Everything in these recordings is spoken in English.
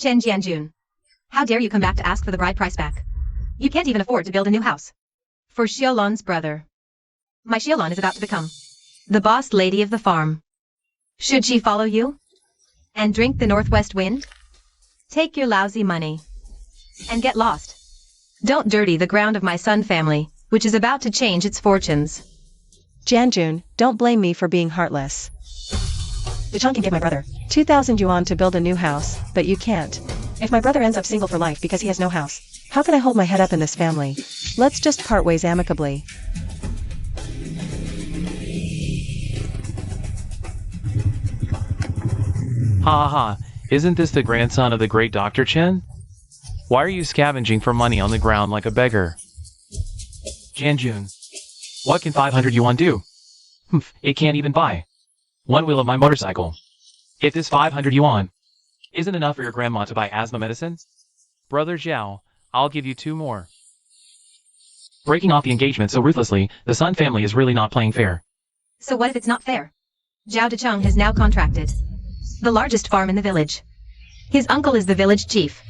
Chen Jianjun. How dare you come back to ask for the bride price back? You can't even afford to build a new house. For Xiaolon's brother. My Xiaolon is about to become the boss lady of the farm. Should she follow you? And drink the northwest wind? Take your lousy money. And get lost. Don't dirty the ground of my Sun family, which is about to change its fortunes. Jianjun, don't blame me for being heartless. Dechang can give my brother 2,000 yuan to build a new house, but you can't. If my brother ends up single for life because he has no house, how can I hold my head up in this family? Let's just part ways amicably. Ha ha ha, isn't this the grandson of the great Dr. Chen? Why are you scavenging for money on the ground like a beggar? Jianjun, what can 500 yuan do? It can't even buy one wheel of my motorcycle. If this 500 yuan isn't enough for your grandma to buy asthma medicine, Brother Zhao, I'll give you 2 more. Breaking off the engagement so ruthlessly, the Sun family is really not playing fair. So what if it's not fair? Zhao Dechang has now contracted the largest farm in the village. His uncle is the village chief.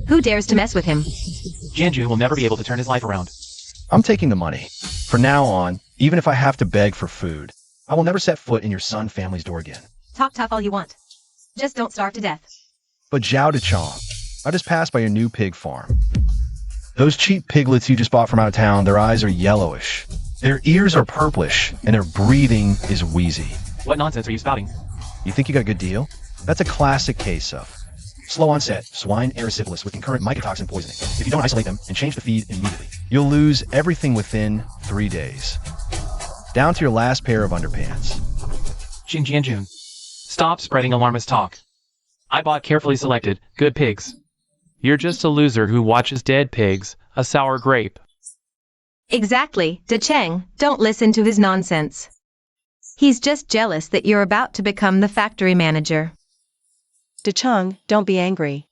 Who dares to mess with him? Jianjun will never be able to turn his life around. I'm taking the money. From now on, even if I have to beg for food, I will never set foot in your Sun family's door again. Talk tough all you want. Just don't starve to death. But Zhao Dechang, I just passed by your new pig farm. Those cheap piglets you just bought from out of town, their eyes are yellowish. Their ears are purplish, and their breathing is wheezy. What nonsense are you spouting? You think you got a good deal? That's a classic case of slow onset swine erysipelas with concurrent mycotoxin poisoning. If you don't isolate them and change the feed immediately, you'll lose everything within 3 days. Down to your last pair of underpants. Jianjun, stop spreading alarmist talk. I bought carefully selected, good pigs. You're just a loser who watches dead pigs, a sour grape. Exactly, Dechang, don't listen to his nonsense. He's just jealous that you're about to become the factory manager. Dechang, don't be angry.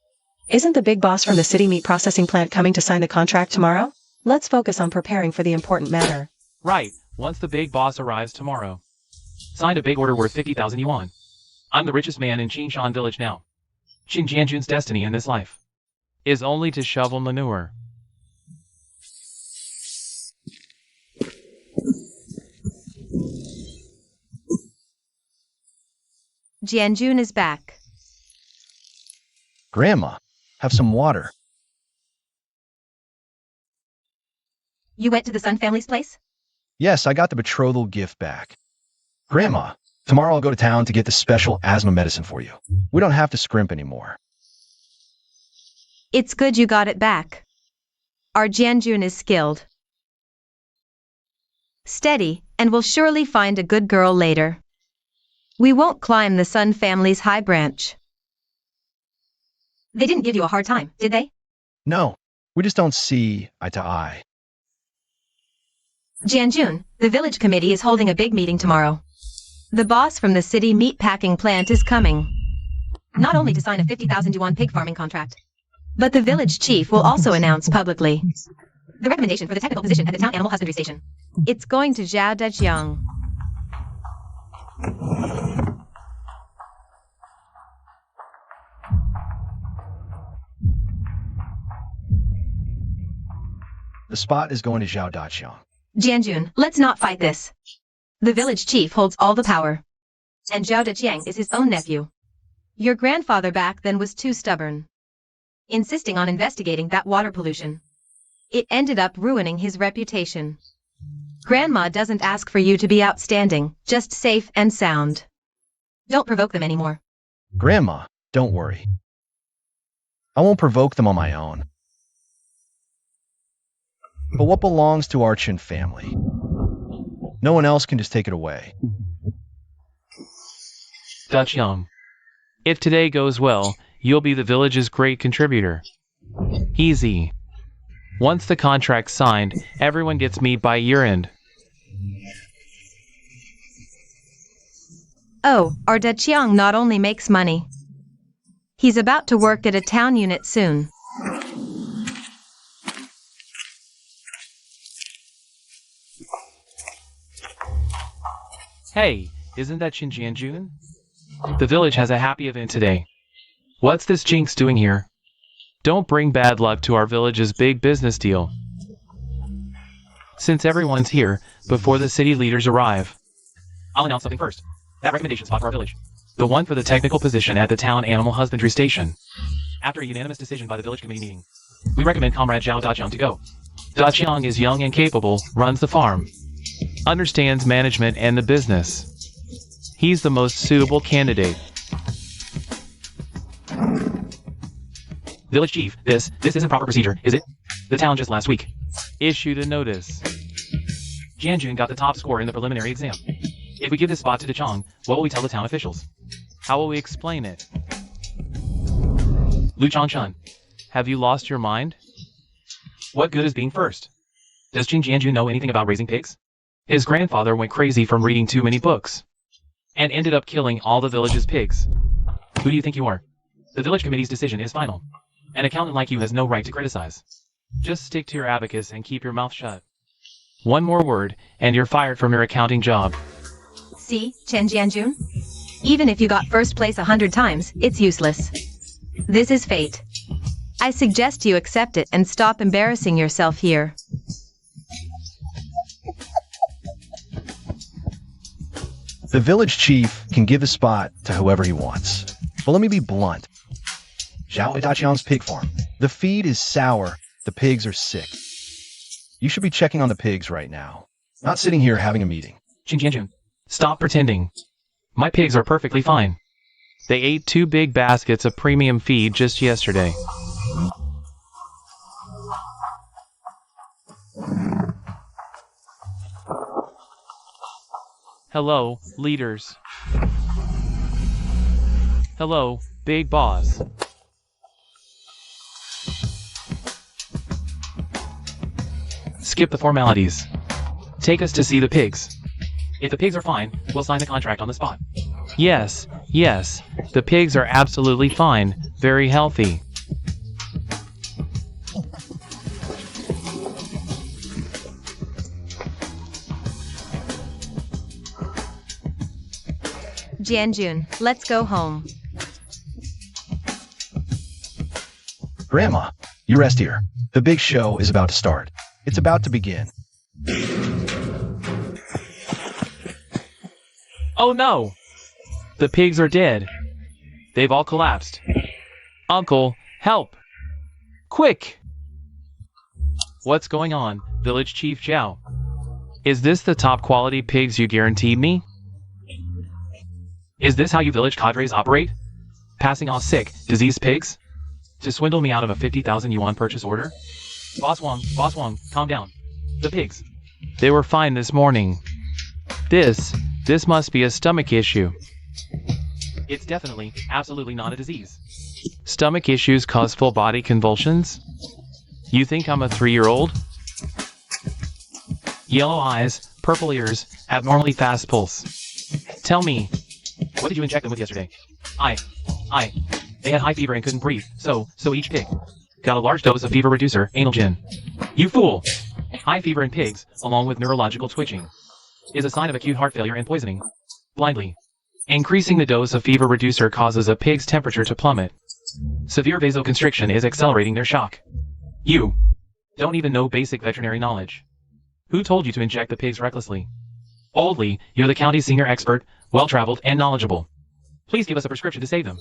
Isn't the big boss from the city meat processing plant coming to sign the contract tomorrow? Let's focus on preparing for the important matter. Right, once the big boss arrives tomorrow. Signed a big order worth 50,000 yuan. I'm the richest man in Qingshan village now. Qin Jianjun's destiny in this life is only to shovel manure. Jianjun is back. Grandma, have some water. You went to the Sun family's place? Yes, I got the betrothal gift back. Grandma, tomorrow I'll go to town to get the special asthma medicine for you. We don't have to scrimp anymore. It's good you got it back. Our Jianjun is skilled, steady, and will surely find a good girl later. We won't climb the Sun family's high branch. They didn't give you a hard time, did they? No, we just don't see eye to eye. Jianjun, the village committee is holding a big meeting tomorrow. The boss from the city meat packing plant is coming. Not only to sign a 50,000 yuan pig farming contract, but the village chief will also announce publicly the recommendation for the technical position at the town animal husbandry station. It's going to Zhao Dejiang. The spot is going to Zhao Daqiang. Jianjun, let's not fight this. The village chief holds all the power, and Zhao Dejiang is his own nephew. Your grandfather back then was too stubborn, insisting on investigating that water pollution. It ended up ruining his reputation. Grandma doesn't ask for you to be outstanding, just safe and sound. Don't provoke them anymore. Grandma, don't worry. I won't provoke them on my own. But what belongs to our Qin family? No one else can just take it away. Daqiang, if today goes well, you'll be the village's great contributor. Easy. Once the contract's signed, everyone gets meat by year-end. Oh, our Deqiang not only makes money. He's about to work at a town unit soon. Hey, isn't that Qin Jianjun? The village has a happy event today. What's this jinx doing here? Don't bring bad luck to our village's big business deal. Since everyone's here, before the city leaders arrive, I'll announce something first. That recommendation spot for our village. The one for the technical position at the town animal husbandry station. After a unanimous decision by the village committee meeting, we recommend Comrade Zhao Daqiang to go. Daqiang is young and capable, runs the farm, understands management and the business. He's the most suitable candidate. Village chief, this isn't proper procedure, is it? The town just last week issued a notice. Jianjun got the top score in the preliminary exam. If we give this spot to Daqiang, what will we tell the town officials? How will we explain it? Lu Changchun, have you lost your mind? What good is being first? Does Qing Jianjun know anything about raising pigs? His grandfather went crazy from reading too many books and ended up killing all the village's pigs. Who do you think you are? The village committee's decision is final. An accountant like you has no right to criticize. Just stick to your abacus and keep your mouth shut. One more word, and you're fired from your accounting job. See, Chen Jianjun? Even if you got first place 100 times, it's useless. This is fate. I suggest you accept it and stop embarrassing yourself here. The village chief can give a spot to whoever he wants. But let me be blunt. Zhao Daqiang's pig farm. The feed is sour. The pigs are sick. You should be checking on the pigs right now, not sitting here having a meeting. Qing Jianjun, stop pretending. My pigs are perfectly fine. They ate 2 big baskets of premium feed just yesterday. Hello, leaders. Hello, big boss. Skip the formalities. Take us to see the pigs. If the pigs are fine, we'll sign the contract on the spot. Yes, the pigs are absolutely fine, very healthy. Jianjun, let's go home. Grandma, you rest here. The big show is about to start. It's about to begin. Oh no! The pigs are dead. They've all collapsed. Uncle, help! Quick! What's going on, Village Chief Zhao? Is this the top quality pigs you guaranteed me? Is this how you village cadres operate? Passing off sick, diseased pigs? To swindle me out of a 50,000 yuan purchase order? Boss Wang, calm down. The pigs. They were fine this morning. This must be a stomach issue. It's definitely, absolutely not a disease. Stomach issues cause full body convulsions? You think I'm a 3-year-old? Yellow eyes, purple ears, abnormally fast pulse. Tell me, what did you inject them with yesterday? They had high fever and couldn't breathe, so each pig got a large dose of fever reducer, analgin. You fool! High fever in pigs, along with neurological twitching, is a sign of acute heart failure and poisoning. Blindly. Increasing the dose of fever reducer causes a pig's temperature to plummet. Severe vasoconstriction is accelerating their shock. You don't even know basic veterinary knowledge. Who told you to inject the pigs recklessly? Oldly, you're the county's senior expert, well-traveled, and knowledgeable. Please give us a prescription to save them.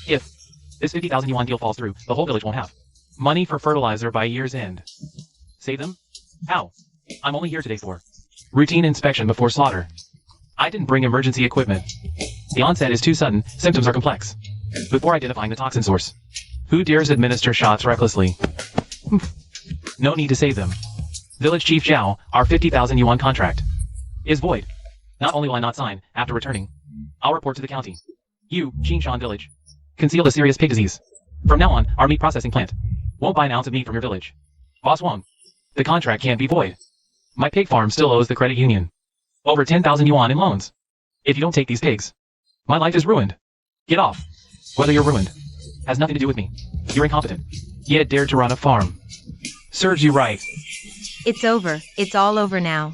If this 50,000 yuan deal falls through, the whole village won't have money for fertilizer by year's end. Save them? How? I'm only here today for routine inspection before slaughter. I didn't bring emergency equipment. The onset is too sudden, symptoms are complex. Before identifying the toxin source. Who dares administer shots recklessly? No need to save them. Village Chief Zhao, our 50,000 yuan contract is void. Not only will I not sign, after returning, I'll report to the county. You, Qingshan Village, concealed a serious pig disease. From now on, our meat processing plant won't buy an ounce of meat from your village. Boss Wang, the contract can't be void. My pig farm still owes the credit union over 10,000 yuan in loans. If you don't take these pigs, my life is ruined. Get off. Whether you're ruined has nothing to do with me. You're incompetent, yet dared to run a farm. Serves you right. It's over. It's all over now.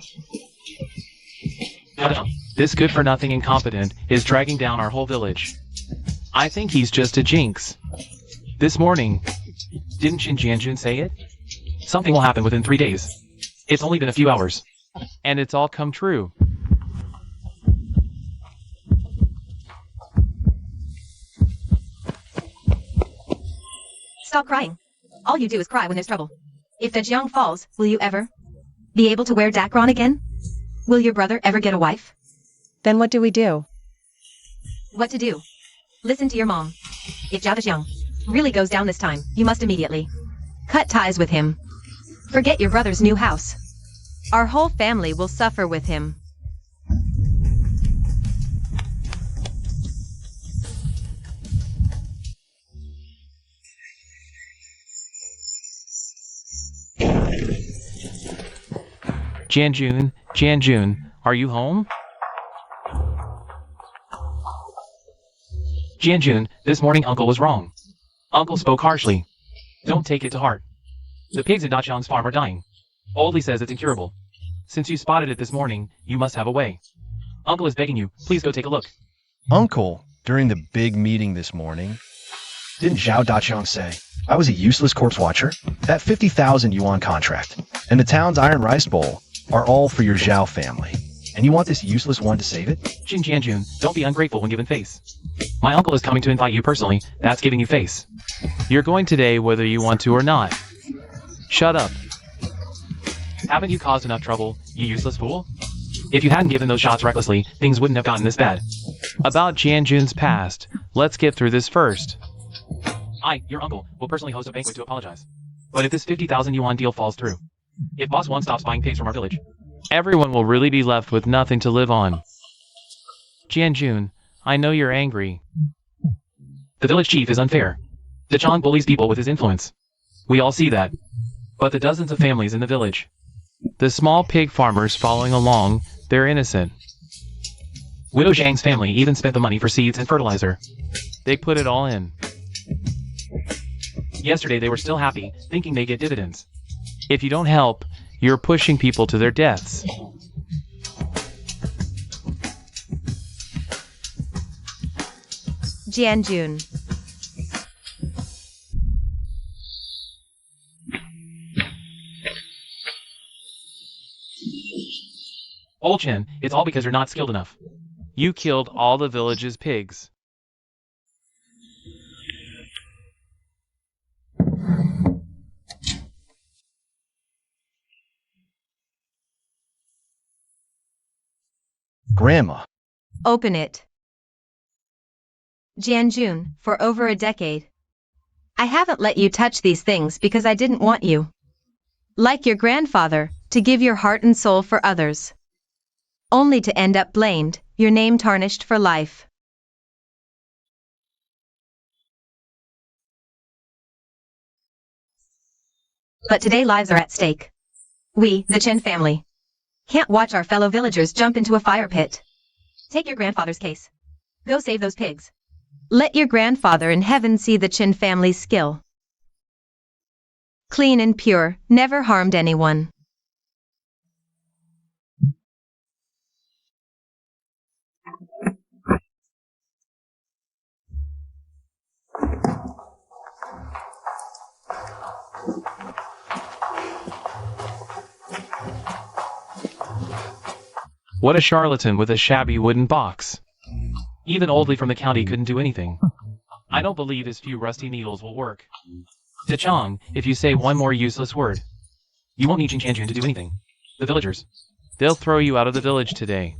This good-for-nothing incompetent is dragging down our whole village. I think he's just a jinx. This morning, didn't Qin Jianjun say it? Something will happen within 3 days. It's only been a few hours. And it's all come true. Stop crying. All you do is cry when there's trouble. If the Jiang falls, will you ever be able to wear Dacron again? Will your brother ever get a wife? Then what do we do? What to do? Listen to your mom. If Zhao Dejiang really goes down this time, you must immediately cut ties with him. Forget your brother's new house. Our whole family will suffer with him. Jianjun, are you home? Jianjun, this morning Uncle was wrong. Uncle spoke harshly. Don't take it to heart. The pigs in Daqiang's farm are dying. Oldly says it's incurable. Since you spotted it this morning, you must have a way. Uncle is begging you, please go take a look. Uncle, during the big meeting this morning, didn't Zhao Daqiang say I was a useless corpse watcher? That 50,000 yuan contract and the town's iron rice bowl are all for your Zhao family. And you want this useless one to save it? Qin Jianjun, don't be ungrateful when given face. My uncle is coming to invite you personally, that's giving you face. You're going today whether you want to or not. Shut up. Haven't you caused enough trouble, you useless fool? If you hadn't given those shots recklessly, things wouldn't have gotten this bad. About Jianjun's past, let's get through this first. I, your uncle, will personally host a banquet to apologize. But if this 50,000 yuan deal falls through, if Boss 1 stops buying pigs from our village, everyone will really be left with nothing to live on. Jianjun, I know you're angry. The village chief is unfair. Dachang bullies people with his influence. We all see that. But the dozens of families in the village, the small pig farmers following along, they're innocent. Widow Zhang's family even spent the money for seeds and fertilizer. They put it all in. Yesterday they were still happy, thinking they get dividends. If you don't help, you're pushing people to their deaths. Jianjun. Old Chen, it's all because you're not skilled enough. You killed all the village's pigs. Grandma. Open it. Jianjun, for over a decade. I haven't let you touch these things because I didn't want you, like your grandfather, to give your heart and soul for others, only to end up blamed, your name tarnished for life. But today lives are at stake. We, the Chen family, can't watch our fellow villagers jump into a fire pit. Take your grandfather's case. Go save those pigs. Let your grandfather in heaven see the Chen family's skill. Clean and pure, never harmed anyone. What a charlatan with a shabby wooden box. Even Oldly from the county couldn't do anything. I don't believe his few rusty needles will work. Dachang, if you say one more useless word, you won't need Qin Jianjun to do anything. The villagers, they'll throw you out of the village today.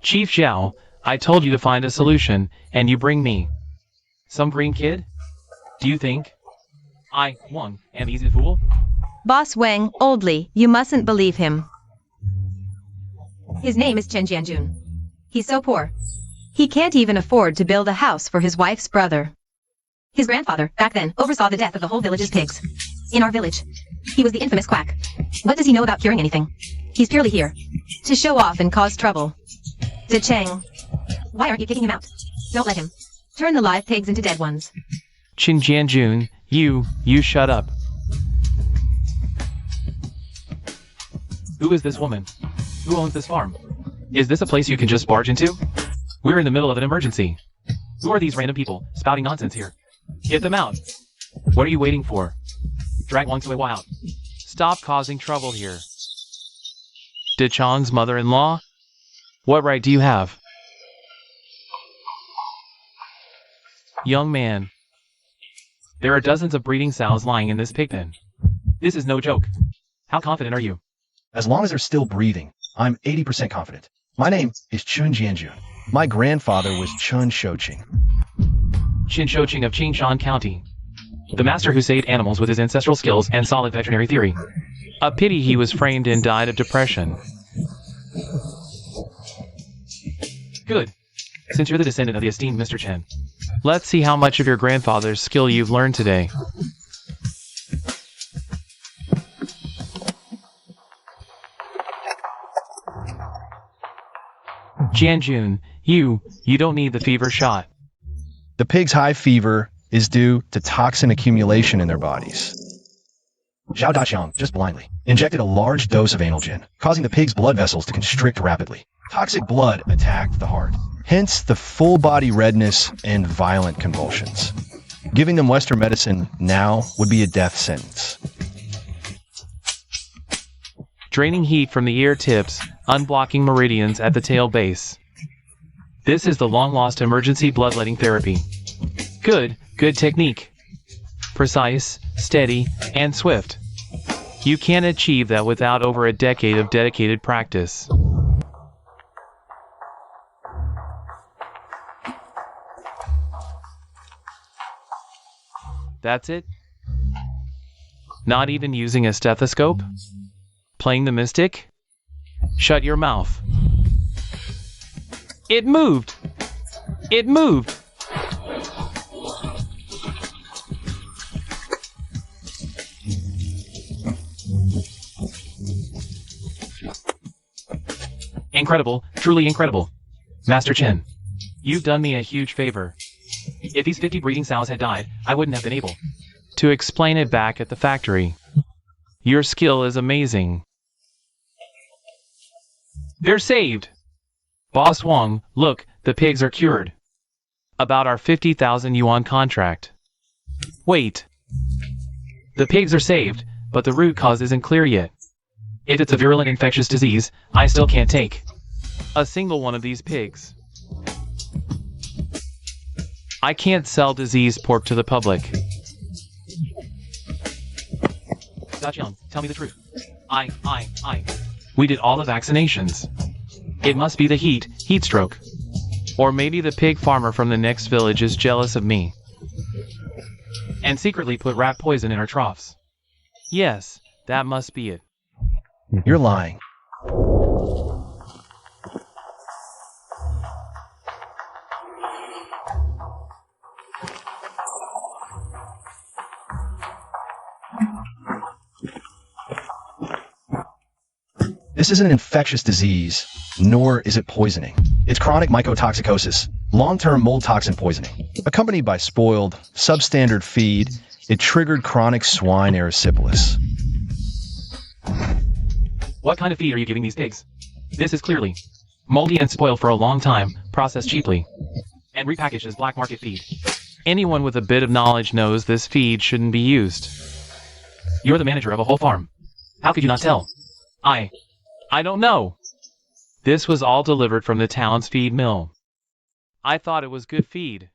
Chief Zhao, I told you to find a solution, and you bring me some green kid? Do you think I, Wang, am easy fool? Boss Wang, Oldly, you mustn't believe him. His name is Chen Jianjun. He's so poor, he can't even afford to build a house for his wife's brother. His grandfather, back then, oversaw the death of the whole village's pigs. In our village, he was the infamous quack. What does he know about curing anything? He's purely here to show off and cause trouble. Dachang, why aren't you kicking him out? Don't let him turn the live pigs into dead ones. Qin Jianjun, you shut up. Who is this woman? Who owns this farm? Is this a place you can just barge into? We're in the middle of an emergency. Who are these random people spouting nonsense here? Get them out. What are you waiting for? Drag Wang Sui out. Stop causing trouble here. De Chong's mother-in-law? What right do you have? Young man. There are dozens of breeding sows lying in this pig pen. This is no joke. How confident are you? As long as they're still breathing, I'm 80% confident. My name is Chun Jianjun. My grandfather was Chun Shouqing. Qin Shouqing of Qingshan County. The master who saved animals with his ancestral skills and solid veterinary theory. A pity he was framed and died of depression. Good. Since you're the descendant of the esteemed Mr. Chen, let's see how much of your grandfather's skill you've learned today. Jianjun, you don't need the fever shot. The pig's high fever is due to toxin accumulation in their bodies. Zhao Daqiang, just blindly, injected a large dose of analgin, causing the pig's blood vessels to constrict rapidly. Toxic blood attacked the heart, hence the full body redness and violent convulsions. Giving them Western medicine now would be a death sentence. Draining heat from the ear tips, unblocking meridians at the tail base. This is the long-lost emergency bloodletting therapy. Good technique. Precise, steady, and swift. You can't achieve that without over a decade of dedicated practice. That's it? Not even using a stethoscope? Playing the mystic? Shut your mouth. It moved! It moved! Incredible, truly incredible. Master Chen, you've done me a huge favor. If these 50 breeding sows had died, I wouldn't have been able to explain it back at the factory. Your skill is amazing. They're saved! Boss Wang, look, the pigs are cured. About our 50,000 yuan contract. Wait. The pigs are saved, but the root cause isn't clear yet. If it's a virulent infectious disease, I still can't take a single one of these pigs. I can't sell diseased pork to the public. Daqiang, tell me the truth. We did all the vaccinations. It must be the heat stroke. Or maybe the pig farmer from the next village is jealous of me and secretly put rat poison in our troughs. Yes, that must be it. You're lying. This isn't an infectious disease, nor is it poisoning. It's chronic mycotoxicosis, long-term mold toxin poisoning. Accompanied by spoiled, substandard feed, it triggered chronic swine erysipelas. What kind of feed are you giving these pigs? This is clearly moldy and spoiled for a long time, processed cheaply, and repackaged as black market feed. Anyone with a bit of knowledge knows this feed shouldn't be used. You're the manager of a whole farm. How could you not tell? I don't know. This was all delivered from the town's feed mill. I thought it was good feed.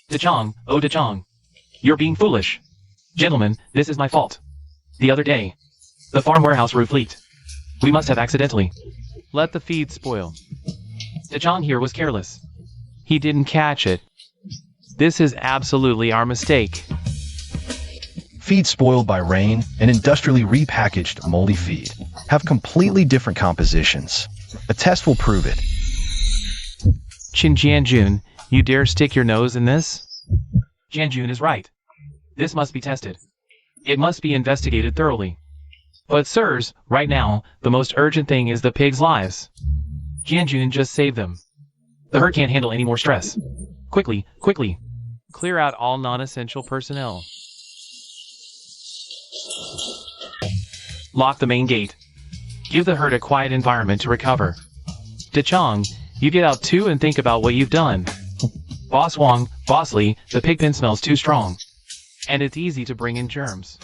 Daqiang, oh Daqiang, you're being foolish. Gentlemen, this is my fault. The other day, the farm warehouse roof leaked. We must have accidentally let the feed spoil. Daqiang here was careless. He didn't catch it. This is absolutely our mistake. Feed spoiled by rain and industrially repackaged moldy feed have completely different compositions. A test will prove it. Qin Jianjun, you dare stick your nose in this? Jianjun is right. This must be tested. It must be investigated thoroughly. But sirs, right now, the most urgent thing is the pigs' lives. Jianjun just saved them. The herd can't handle any more stress. Quickly, quickly. Clear out all non-essential personnel. Lock the main gate. Give the herd a quiet environment to recover. DeChong, you get out too and think about what you've done. Boss Wong, Boss Lee, the pigpen smells too strong. And it's easy to bring in germs.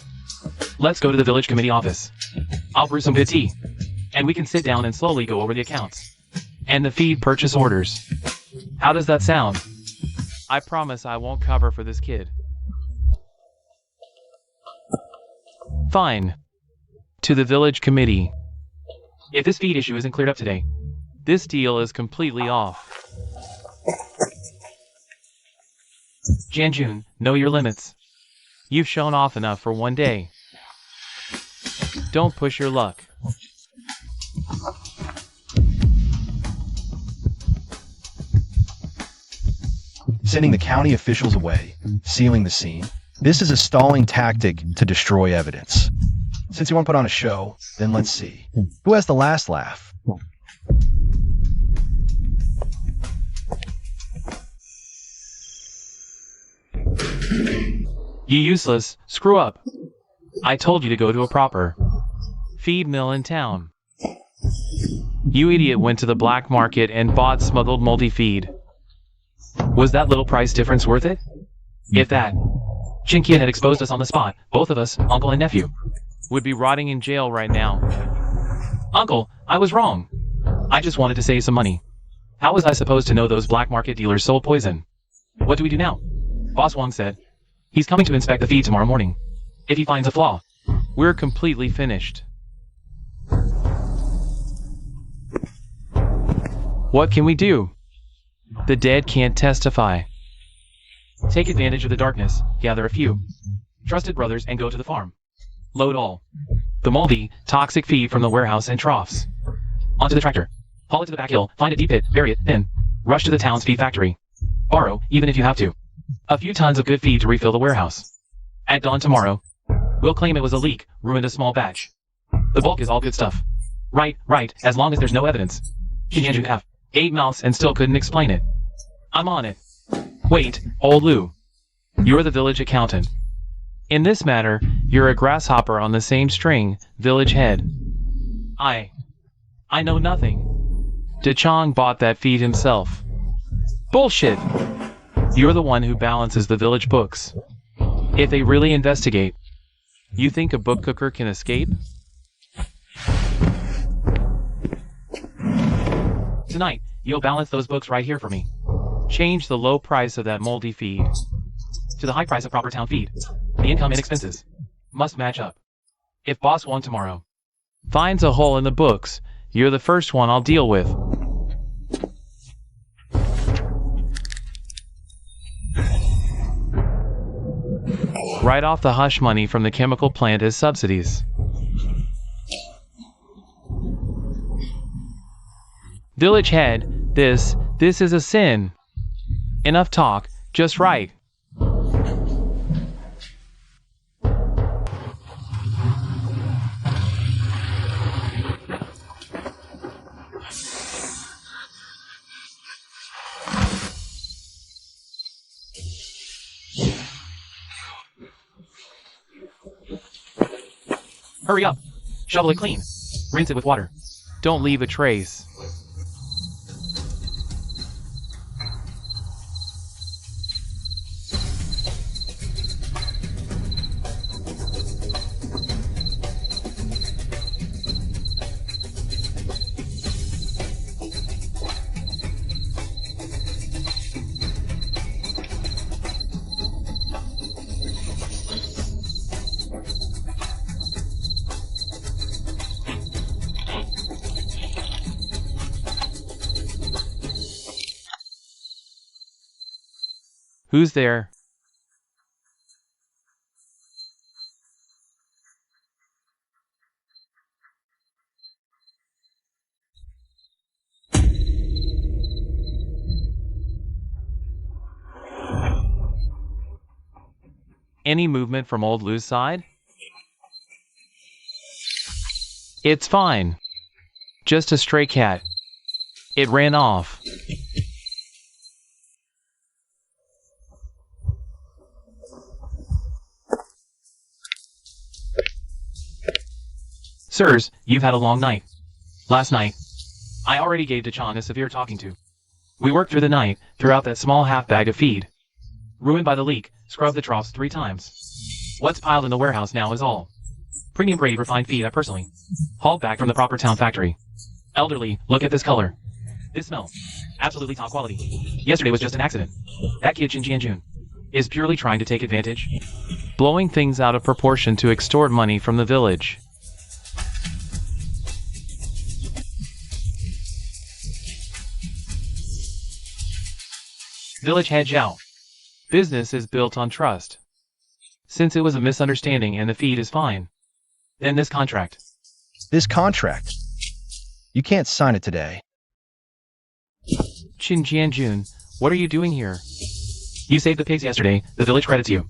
Let's go to the village committee office. I'll brew some good tea. And we can sit down and slowly go over the accounts. And the feed purchase orders. How does that sound? I promise I won't cover for this kid. Fine. To the village committee. If this feed issue isn't cleared up today, this deal is completely off. Janjun, know your limits. You've shown off enough for one day. Don't push your luck. Sending the county officials away, sealing the scene. This is a stalling tactic to destroy evidence. Since you want to put on a show, then let's see. Who has the last laugh? You useless, screw up. I told you to go to a proper feed mill in town. You idiot went to the black market and bought smuggled moldy feed. Was that little price difference worth it? If that, Chinkian had exposed us on the spot, both of us, uncle and nephew, would be rotting in jail right now. Uncle, I was wrong. I just wanted to save some money. How was I supposed to know those black market dealers sold poison? What do we do now? Boss Wong said, he's coming to inspect the feed tomorrow morning. If he finds a flaw, we're completely finished. What can we do? The dead can't testify. Take advantage of the darkness, gather a few trusted brothers and go to the farm. Load all the moldy, toxic feed from the warehouse and troughs onto the tractor. Haul it to the back hill, find a deep pit, bury it, then rush to the town's feed factory. Borrow, even if you have to, a few tons of good feed to refill the warehouse. At dawn tomorrow, we'll claim it was a leak, ruined a small batch. The bulk is all good stuff. Right, as long as there's no evidence. Shinyanju have 8 mouths and still couldn't explain it. I'm on it. Wait, old Lou. You're the village accountant. In this matter, you're a grasshopper on the same string, village head. I know nothing. DeChong bought that feed himself. Bullshit! You're the one who balances the village books. If they really investigate, you think a book cooker can escape? Tonight, you'll balance those books right here for me. Change the low price of that moldy feed to the high price of proper town feed. The income and expenses must match up. If Boss Wong tomorrow finds a hole in the books, you're the first one I'll deal with. Write off the hush money from the chemical plant as subsidies. Village head, this is a sin. Enough talk, just write. Hurry up. Shovel it clean. Rinse it with water. Don't leave a trace. Who's there? Any movement from old Lou's side? It's fine. Just a stray cat. It ran off. Sirs, you've had a long night. Last night, I already gave DeChong a severe talking to. We worked through the night, threw out that small half bag of feed. Ruined by the leak, scrubbed the troughs 3 times. What's piled in the warehouse now is all premium grade refined feed I personally hauled back from the proper town factory. Elderly, look at this color. This smell. Absolutely top quality. Yesterday was just an accident. That kid Shin Jianjun is purely trying to take advantage. Blowing things out of proportion to extort money from the village. Village head Zhao. Business is built on trust. Since it was a misunderstanding and the feed is fine, Then this contract. This contract. You can't sign it today. Qin Jianjun, what are you doing here? You saved the pigs yesterday, the village credits you.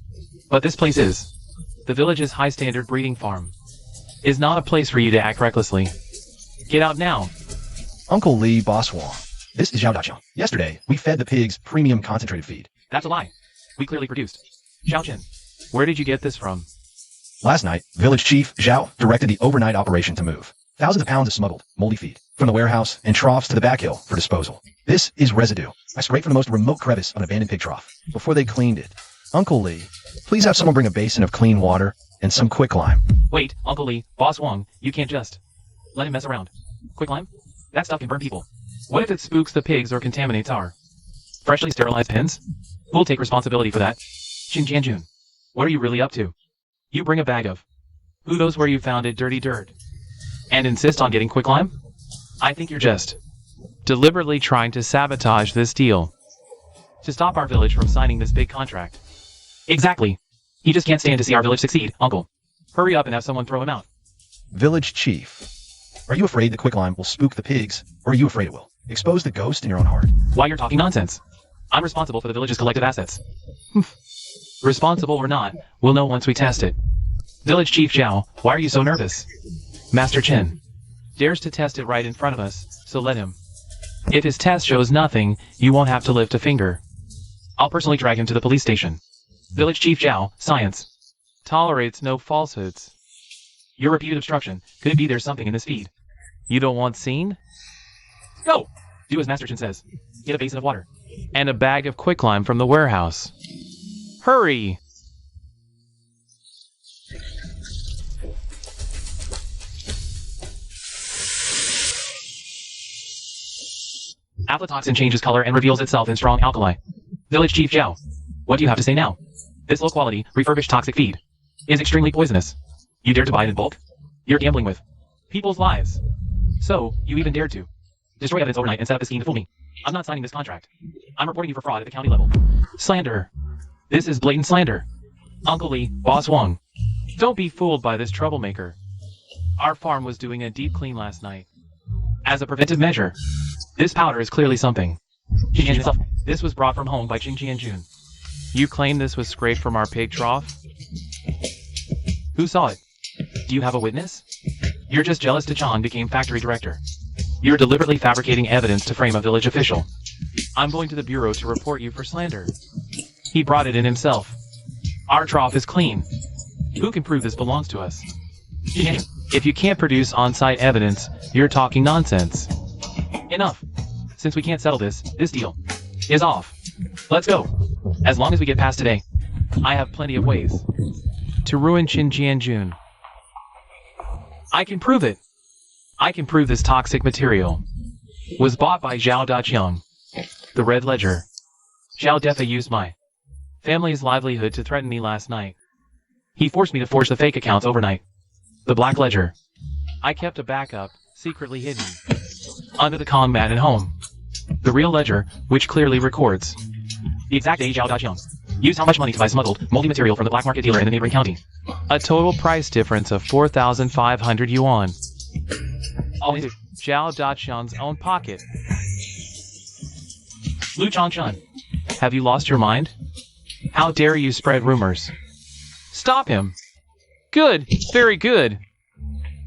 But this place is. The village's high-standard breeding farm is not a place for you to act recklessly. Get out now. Uncle Lee, Boss Wong. This is Zhao Daqiang. Yesterday, we fed the pigs premium concentrated feed. That's a lie. We clearly produced. Zhao Chen. Where did you get this from? Last night, village chief Zhao directed the overnight operation to move thousands of pounds of smuggled, moldy feed from the warehouse and troughs to the back hill for disposal. This is residue I scraped from the most remote crevice of an abandoned pig trough before they cleaned it. Uncle Lee, please have someone bring a basin of clean water and some quicklime. Wait, Uncle Lee, Boss Wong, you can't just let him mess around. Quicklime? That stuff can burn people. What if it spooks the pigs or contaminates our Freshly sterilized pens? Who'll take responsibility for that? Shin Jianjun. What are you really up to? You bring a bag of who knows where you found it, dirty dirt, and insist on getting quicklime? I think you're just deliberately trying to sabotage this deal to stop our village from signing this big contract. Exactly. He just can't stand to see our village succeed, Uncle. Hurry up and have someone throw him out. Village chief, are you afraid the quicklime will spook the pigs, or are you afraid it will expose the ghost in your own heart? Why you're talking nonsense? I'm responsible for the village's collective assets. Responsible or not, we'll know once we test it. Village Chief Zhao, why are you so nervous? Master Chen dares to test it right in front of us, so let him. If his test shows nothing, you won't have to lift a finger. I'll personally drag him to the police station. Village Chief Zhao, science Tolerates no falsehoods. Your repeated obstruction. Could it be there's something in this feed? You don't want seen? Go! Do as Master Chen says. Get a basin of water. And a bag of quicklime from the warehouse. Hurry! Aflatoxin changes color and reveals itself in strong alkali. Village Chief Zhao, what do you have to say now? This low-quality, refurbished toxic feed is extremely poisonous. You dare to buy it in bulk? You're gambling with people's lives. So, you even dared to destroy evidence overnight and set up a scheme to fool me. I'm not signing this contract. I'm reporting you for fraud at the county level. Slander. This is blatant slander. Uncle Lee, Boss Wong. Don't be fooled by this troublemaker. Our farm was doing a deep clean last night. As a preventive measure, this powder is clearly something. This was brought from home by Qin Jianjun. You claim this was scraped from our pig trough? Who saw it? Do you have a witness? You're just jealous DeChong became factory director. You're deliberately fabricating evidence to frame a village official. I'm going to the bureau to report you for slander. He brought it in himself. Our trough is clean. Who can prove this belongs to us? If you can't produce on-site evidence, you're talking nonsense. Enough. Since we can't settle this deal is off. Let's go. As long as we get past today, I have plenty of ways to ruin Qin Jianjun. I can prove it. I can prove this toxic material was bought by Zhao Daqiang, the Red Ledger. Zhao Defa used my family's livelihood to threaten me last night. He forced me to forge the fake accounts overnight. The Black Ledger. I kept a backup, secretly hidden under the Kong mat at home. The real ledger, which clearly records the exact day Zhao Daqiang used how much money to buy smuggled, moldy material from the black market dealer in the neighboring county. A total price difference of 4,500 yuan. All into Zhao Daqiang's own pocket. Lu Changchun. Have you lost your mind? How dare you spread rumors? Stop him! Good! Very good!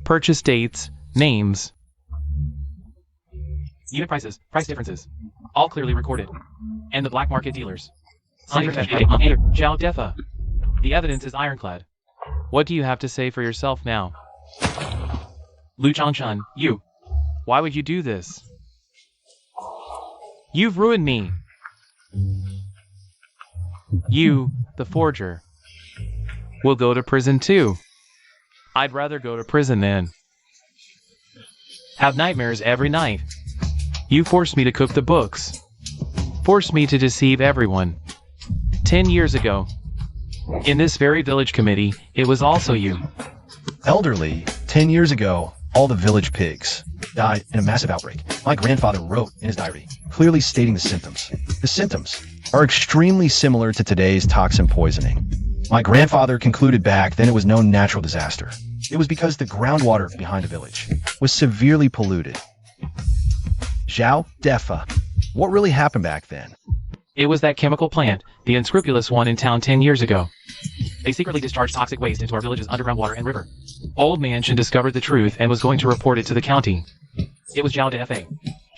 Purchase dates, names. Unit prices, price differences. All clearly recorded. And the black market dealers. Zhao Defa. The evidence is ironclad. What do you have to say for yourself now? Lu Changchun, you. Why would you do this? You've ruined me. You, the forger, will go to prison too. I'd rather go to prison than have nightmares every night. You forced me to cook the books. Forced me to deceive everyone. 10 years ago, in this very village committee, it was also you. Elderly, 10 years ago, all the village pigs died in a massive outbreak. My grandfather wrote in his diary, clearly stating the symptoms. The symptoms are extremely similar to today's toxin poisoning. My grandfather concluded back then it was no natural disaster. It was because the groundwater behind the village was severely polluted. Zhao Defa. What really happened back then? It was that chemical plant, the unscrupulous one in town 10 years ago. They secretly discharged toxic waste into our village's underground water and river. Old Man Shin discovered the truth and was going to report it to the county. It was Zhao Defa.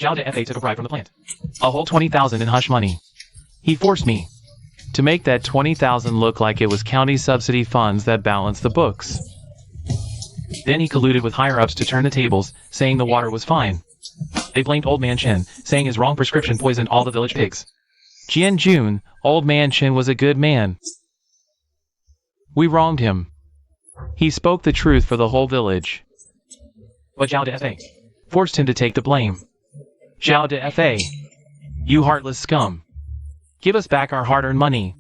Zhao Defa took a bribe from the plant. A whole 20,000 in hush money. He forced me to make that 20,000 look like it was county subsidy funds that balanced the books. Then he colluded with higher-ups to turn the tables, saying the water was fine. They blamed Old Man Shin, saying his wrong prescription poisoned all the village pigs. Jian Jun, Old Man Shin was a good man. We wronged him. He spoke the truth for the whole village. But Zhao Defa forced him to take the blame. Zhao Defa, you heartless scum. Give us back our hard-earned money.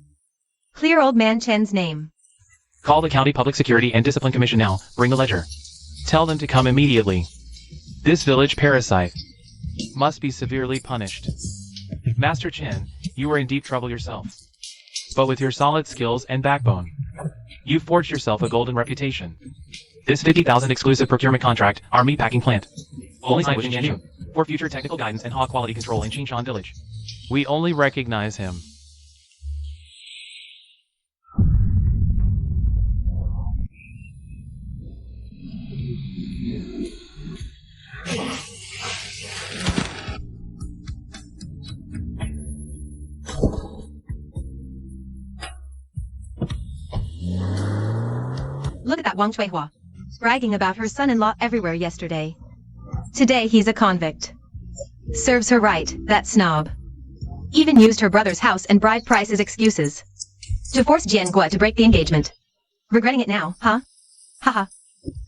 Clear Old Man Chen's name. Call the County Public Security and Discipline Commission now. Bring the ledger. Tell them to come immediately. This village parasite must be severely punished. Master Chen, you are in deep trouble yourself. But with your solid skills and backbone, you've forged yourself a golden reputation. This 50,000 exclusive procurement contract, our meatpacking plant, only signed with Jianyu for future technical guidance and hog quality control in Qingshan Village. We only recognize him. Look at that Wang Chuihua, bragging about her son-in-law everywhere yesterday. Today he's a convict. Serves her right, that snob. Even used her brother's house and bride price as excuses. To force Jian Gua to break the engagement. Regretting it now, huh? Haha.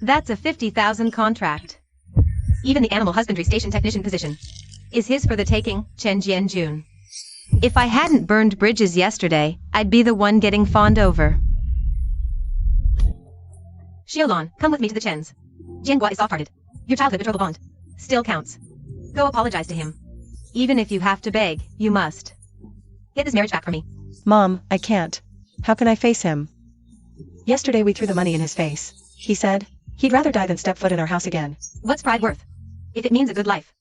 That's a 50,000 contract. Even the animal husbandry station technician position is his for the taking, Chen Jianjun. If I hadn't burned bridges yesterday, I'd be the one getting fawned over. Xiaolon, come with me to the Chens. Jiangua is soft-hearted. Your childhood betrothal bond still counts. Go apologize to him. Even if you have to beg, you must. Get this marriage back from me. Mom, I can't. How can I face him? Yesterday we threw the money in his face. He said he'd rather die than step foot in our house again. What's pride worth, if it means a good life?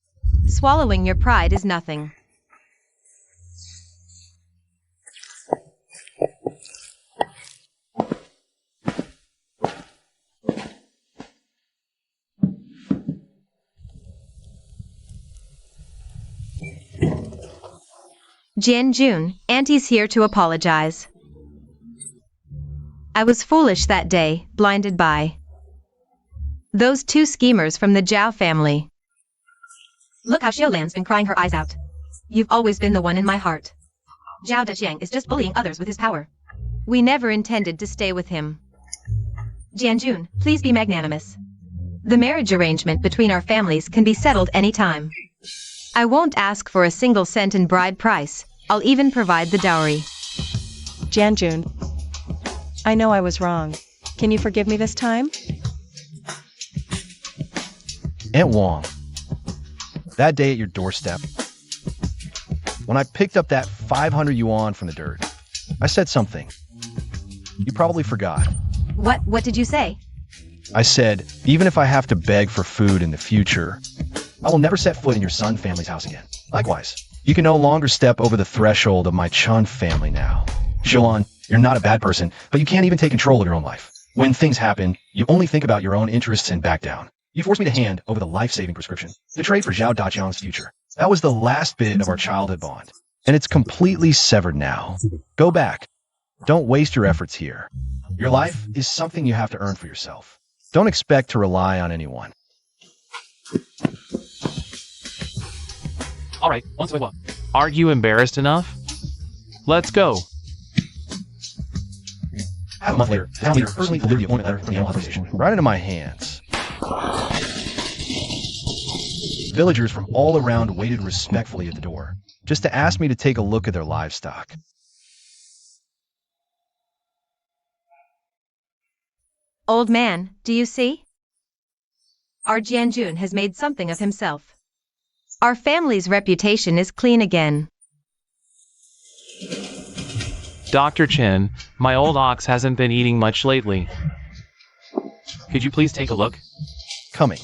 Swallowing your pride is nothing. Jian Jun, Auntie's here to apologize. I was foolish that day, blinded by those two schemers from the Zhao family. Look how Xiaolan's been crying her eyes out. You've always been the one in my heart. Zhao Deqiang is just bullying others with his power. We never intended to stay with him. Jian Jun, please be magnanimous. The marriage arrangement between our families can be settled any time. I won't ask for a single cent in bride price. I'll even provide the dowry. Jianjun, I know I was wrong. Can you forgive me this time? Aunt Wong, that day at your doorstep, when I picked up that 500 yuan from the dirt, I said something. You probably forgot. What did you say? I said, even if I have to beg for food in the future, I will never set foot in your Sun family's house again. Likewise, you can no longer step over the threshold of my Chun family now. Xiaolon, you're not a bad person, but you can't even take control of your own life. When things happen, you only think about your own interests and back down. You forced me to hand over the life-saving prescription to trade for Zhao Daqiang's future. That was the last bit of our childhood bond, and it's completely severed now. Go back. Don't waste your efforts here. Your life is something you have to earn for yourself. Don't expect to rely on anyone. Alright, once we walk. Aren't you embarrassed enough? Let's go. Half a month later, the town leader personally delivered the appointment letter from the animal authorization right into my hands. Villagers from all around waited respectfully at the door, just to ask me to take a look at their livestock. Old man, do you see? Our Jianjun has made something of himself. Our family's reputation is clean again. Dr. Chen, my old ox hasn't been eating much lately. Could you please take a look? Coming.